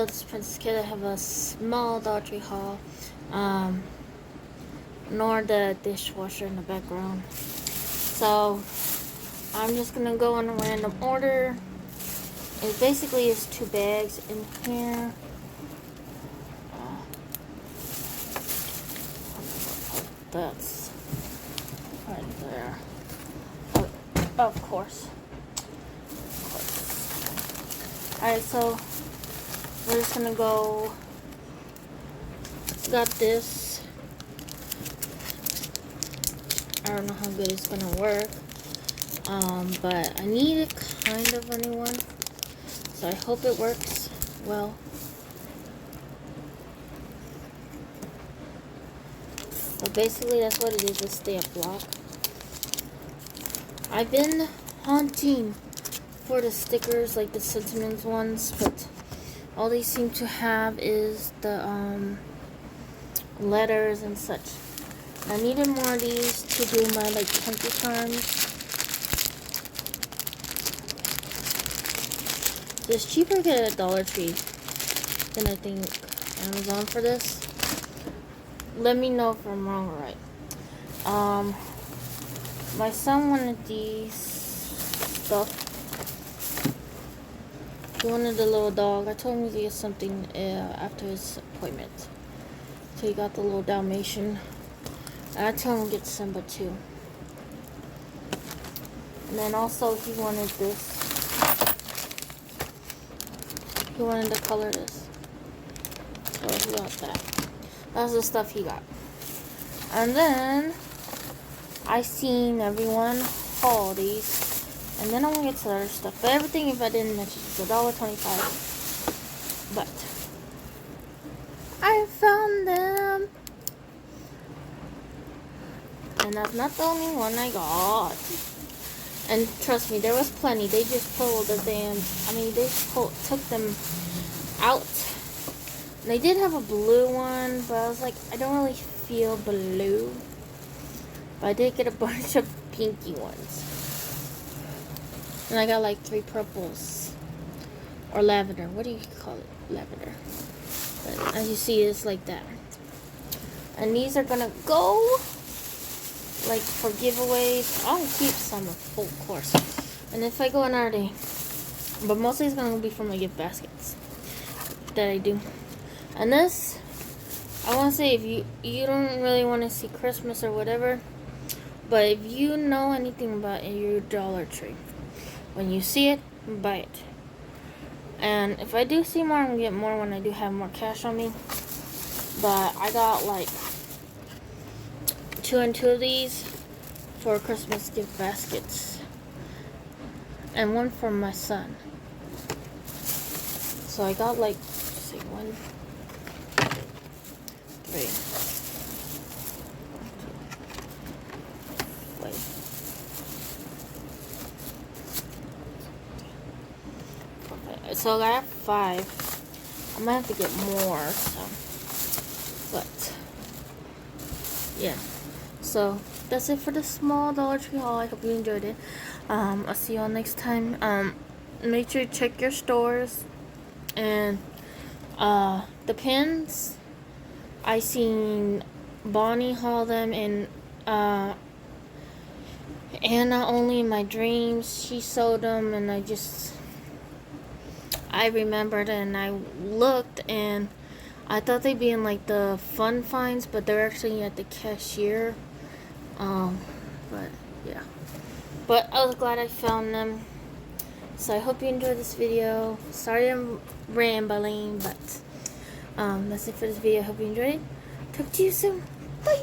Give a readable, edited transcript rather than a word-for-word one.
Hello, this is Princess Kayla. I have a small Dollar Tree haul. Nor the dishwasher in the background. So, I'm just gonna go in a random order. It basically is 2 bags in here. That's right there. Oh, of course. Alright, so we're just gonna go. Got this. I don't know how good it's gonna work. But I need a kind of a new one. So I hope it works well. So basically that's what it is, a stamp block. I've been hunting for the stickers, like the sentiments ones, but all they seem to have is the letters and such. I needed more of these to do my like country charms. It's cheaper to get at Dollar Tree than I think Amazon for this. Let me know if I'm wrong or right. My son wanted these stuff. He wanted the little dog. I told him to get something after his appointment. So he got the little Dalmatian. And I told him to get Simba too. And then also he wanted this. He wanted to color this. So he got that. That's the stuff he got. And then I seen everyone haul these. And then I'm gonna get to the other stuff. But everything, if I didn't mention, is $1.25. But I found them. And that's not the only one I got. And trust me, there was plenty. They just pulled the damn, they took them out. And they did have a blue one, but I was like, I don't really feel blue. But I did get a bunch of pinky ones. And I got like 3 purples. Or lavender. What do you call it? Lavender. But as you see, it's like that. And these are gonna go like for giveaways. I'll keep some, of course. And if I go another day. But mostly it's gonna be for my gift baskets that I do. And this, I want to say, if you don't really want to see Christmas or whatever, but if you know anything about your Dollar Tree, when you see it, buy it. And if I do see more, I'm gonna get more when I do have more cash on me. But I got like 2 and 2 of these for Christmas gift baskets, and 1 for my son. So I got like, say 1, 3, 4, 5. So I got 5. I might have to get more. So, but yeah. So that's it for the small Dollar Tree haul. I hope you enjoyed it. I'll see y'all next time. Make sure you check your stores. And the pins, I seen Bonnie haul them, and Anna only in my dreams. She sold them, and I remembered, and I looked, and I thought they'd be in like the fun finds, but they're actually at the cashier. But yeah. But I was glad I found them. So I hope you enjoyed this video. Sorry I'm rambling, but that's it for this video. I hope you enjoyed it. Talk to you soon. Bye.